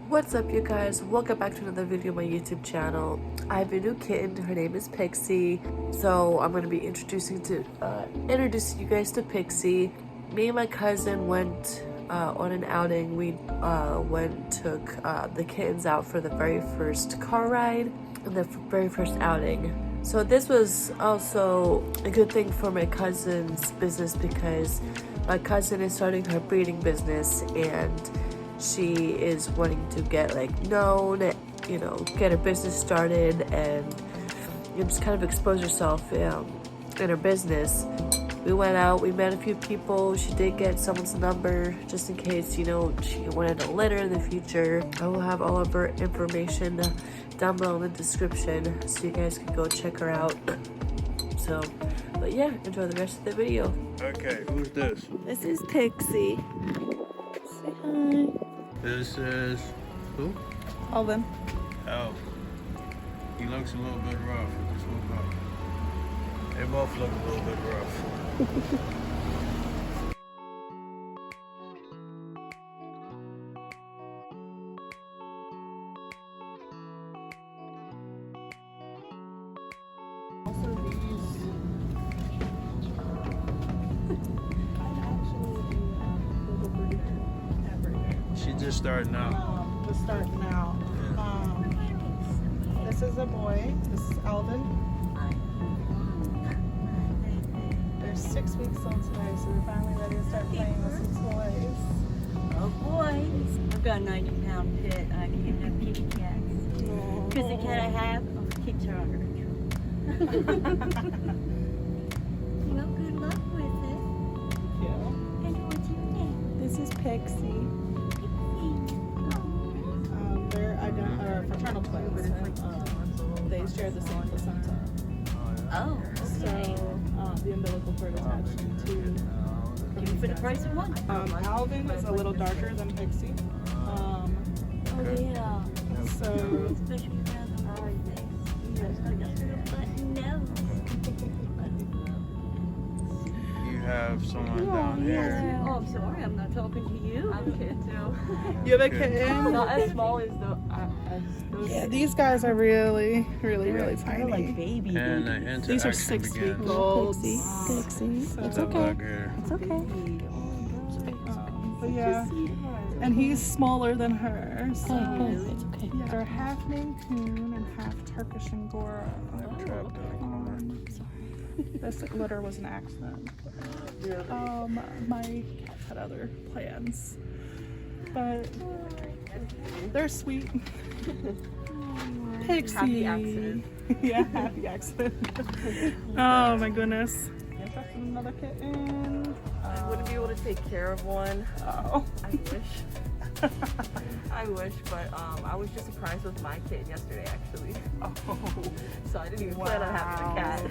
What's up, you guys? Welcome back to another video on my YouTube channel. I have a new kitten. Her name is Pixie. So I'm going to be introducing you guys to Pixie. Me and my cousin went on an outing. We took the kittens out for the very first car ride and the very first outing. So this was also a good thing for my cousin's business because my cousin is starting her breeding business and she is wanting to get known, get her business started and just kind of expose herself in her business. We went out, we met a few people. She did get someone's number just in case, she wanted a litter in the future. I will have all of her information down below in the description so you guys can go check her out. But yeah, enjoy the rest of the video. Okay, who's this? This is Pixie. Say hi. This is who? Alvin. Oh. He looks a little bit rough. Just woke up. They both look a little bit rough. She's just starting out. Just starting out. This is a boy. This is Alvin. They're 6 weeks old today, so we're finally ready to start playing with some toys. Oh boys, I've got a 90-pound pit. I can't have kitty cats. Because the cat I have, kids are under control. Well, good luck with it. Yeah. And what's your name? This is Pixie. They're fraternal twins. They share the same placenta. Oh, So the umbilical cord attached to. give me for the price of one. Alvin is a little darker than Pixie. Oh yeah. So Especially around the eyes. Yes, I got a button nose. You have someone down here. Oh, I'm sorry, I'm not talking to you. I'm a kid too. you have a kitten. Not as small as those. Yeah, these guys are really They're tiny. like babies. And the interaction These are 6 begins. weeks old. Pixie. It's Look okay. back here. It's okay. But yeah, and he's smaller than her. So It's okay. yeah, they're half Mancoon and half Turkish Angora. Trapped in a corner. This litter was an accident. My cats had other plans, but they're sweet. Pixie. Happy accident. Yeah, happy accident. Oh my goodness. Interested in another kitten? I wouldn't be able to take care of one. Oh. I wish. I wish, but I was just surprised with my kitten yesterday, actually. Oh. So I didn't even plan on having a cat.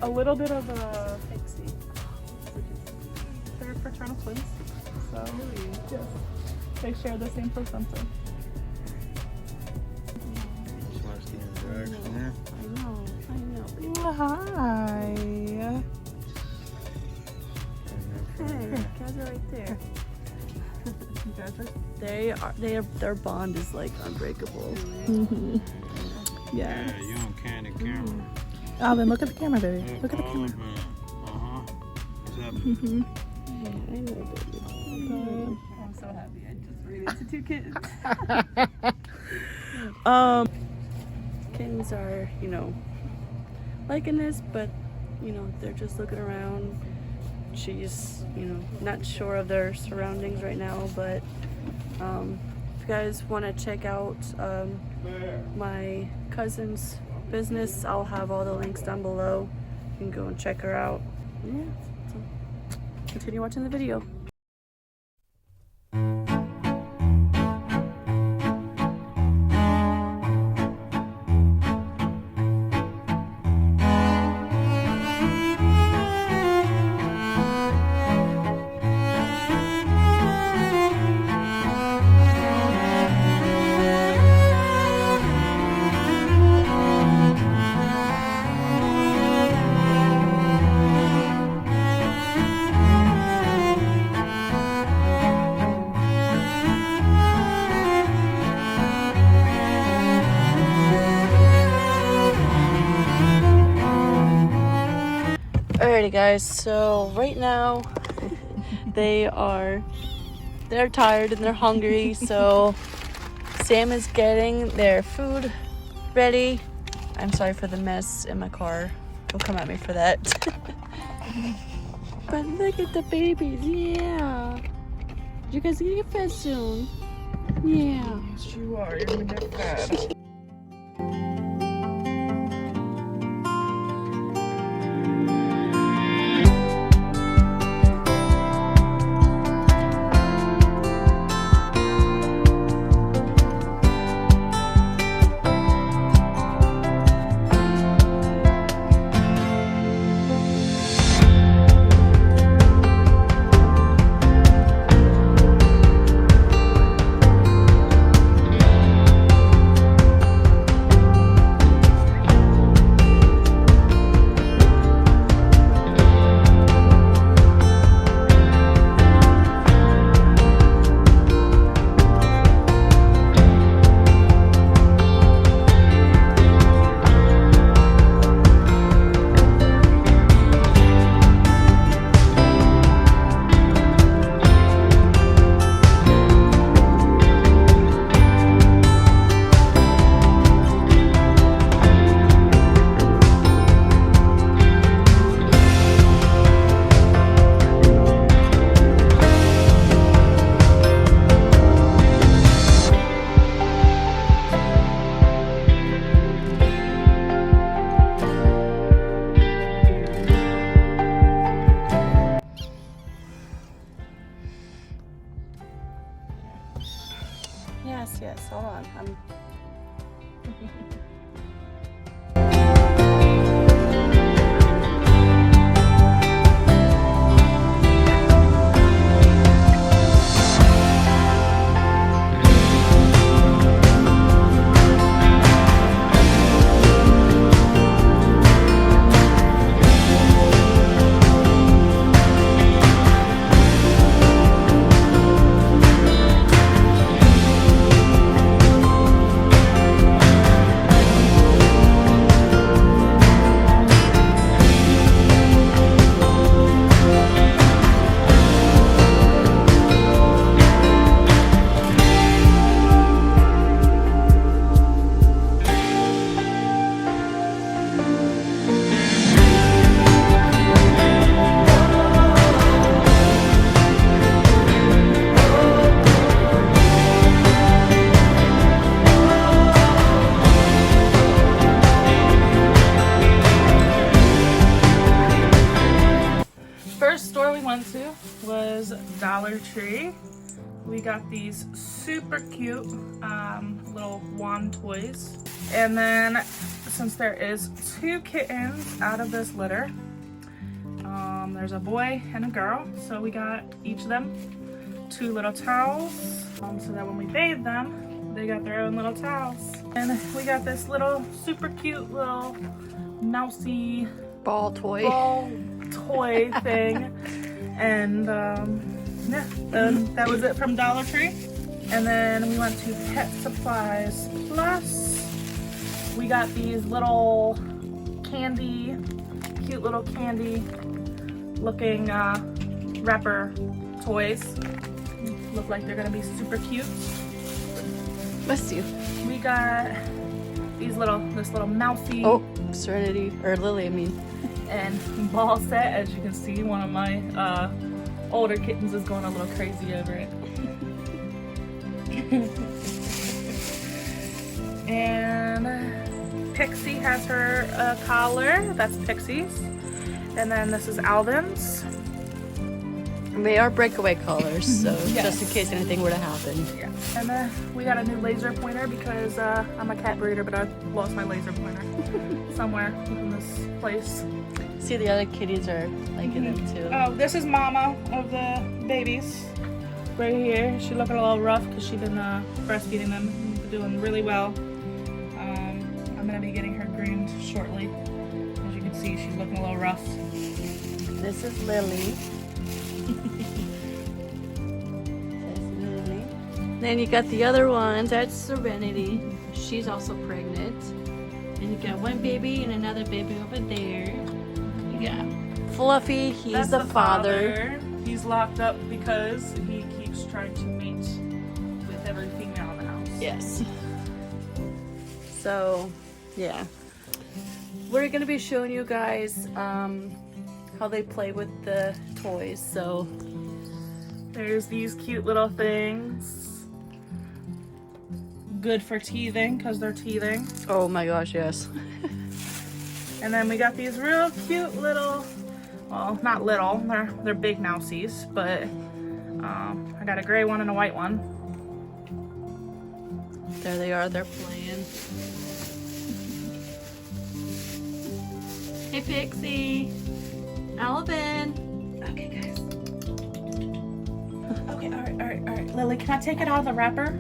A little bit of a Pixie. They're fraternal twins, so yes, they share the same placenta. Just watch the interaction here. I know. Hi. Hey, cats are right there. You guys are. Their bond is unbreakable. Yeah. Yeah, you on candid camera. Alvin, look at the camera, baby. Look at the camera. Uh-huh. What's happening? I know, baby. I'm so happy I just raised 2 kittens. Kittens are, liking this, but, they're just looking around. She's, not sure of their surroundings right now, but if you guys want to check out my cousin's business, I'll have all the links down below. You can go and check her out. Yeah, so continue watching the video. Okay guys, so right now they're tired and they're hungry, so Sam is getting their food ready. I'm sorry for the mess in my car. Don't come at me for that. But look at the babies, yeah. You guys gonna get fed soon. Yeah. Yes, you are. You're gonna get fed. Yes, hold on. First store we went to was Dollar Tree. We got these super cute little wand toys. And then since there is 2 kittens out of this litter, there's a boy and a girl. So we got each of them 2 little towels so that when we bathe them, they got their own little towels. And we got this little super cute little mousy Ball toy. Toy thing. And yeah, that was it from Dollar Tree. And then we went to Pet Supplies Plus. We got these little cute little candy looking wrapper toys. Look like they're gonna be super cute. Bless you. We got this little mousy Serenity, or Lily, I mean. and ball set. As you can see, one of my older kittens is going a little crazy over it. And Pixie has her collar. That's Pixie's. And then this is Alvin's. They are breakaway collars, so Yes. just in case anything were to happen. Yeah. And we got a new laser pointer because I'm a cat breeder, but I lost my laser pointer somewhere in this place. See, the other kitties are liking them too. Oh, this is Mama of the babies. Right here. She's looking a little rough because she's been breastfeeding them. Doing really well. I'm going to be getting her groomed shortly. As you can see, she's looking a little rough. This is Lily. Then you got the other ones. That's Serenity. She's also pregnant. And you got one baby and another baby over there. You got Fluffy, he's That's the father. He's locked up because he keeps trying to mate with every female in the house. Yes. So, yeah. We're gonna be showing you guys how they play with the toys. So, There's these cute little things. Good for teething because they're teething. oh my gosh, yes. And then we got these real cute little, well, not little, they're big mousies, but I got a gray one and a white one. There they are, they're playing. Hey, Pixie. Alvin. Okay, guys. Okay, all right. Lily, can I take it out of the wrapper?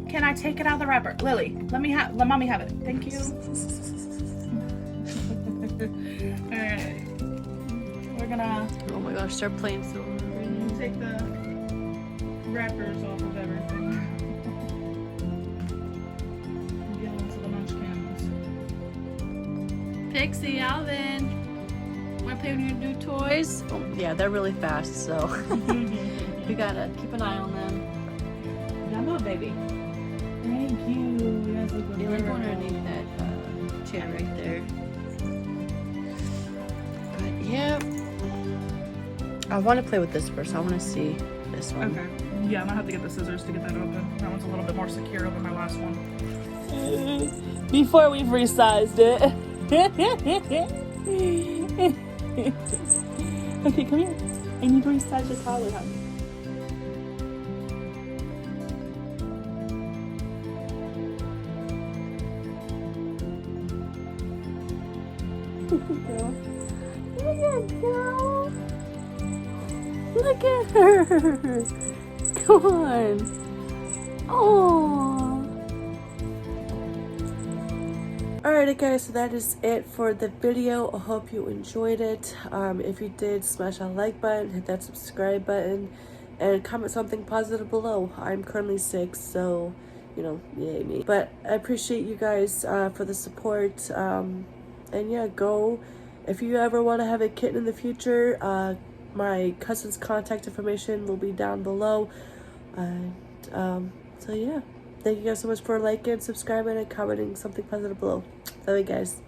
Can I take it out of the wrapper? Lily, let mommy have it. Thank you. All right. We're gonna Oh my gosh, they're playing so hard. take the wrappers off of everything. Get into the munchkins. Pixie, Alvin. Want to play with your new toys? Oh, yeah, they're really fast, so we gotta keep an eye on them. Come on, baby. Thank you. That's a good You like girl. underneath that chair right there. But yeah, I want to play with this first. I want to see this one. Okay. Yeah, I'm gonna have to get the scissors to get that open. That one's a little bit more secure than my last one. Before we've resized it. Okay, come here. I need to resize your collar, honey. Look at her. Come on. Oh. Alrighty guys, so that is it for the video. I hope you enjoyed it. If you did, smash that like button, hit that subscribe button, and comment something positive below. I'm currently sick, so, you know, yay me. But I appreciate you guys for the support. And yeah, go. If you ever want to have a kitten in the future, my cousin's contact information will be down below. And so yeah, thank you guys so much for liking, subscribing, and commenting something positive below. Love you guys.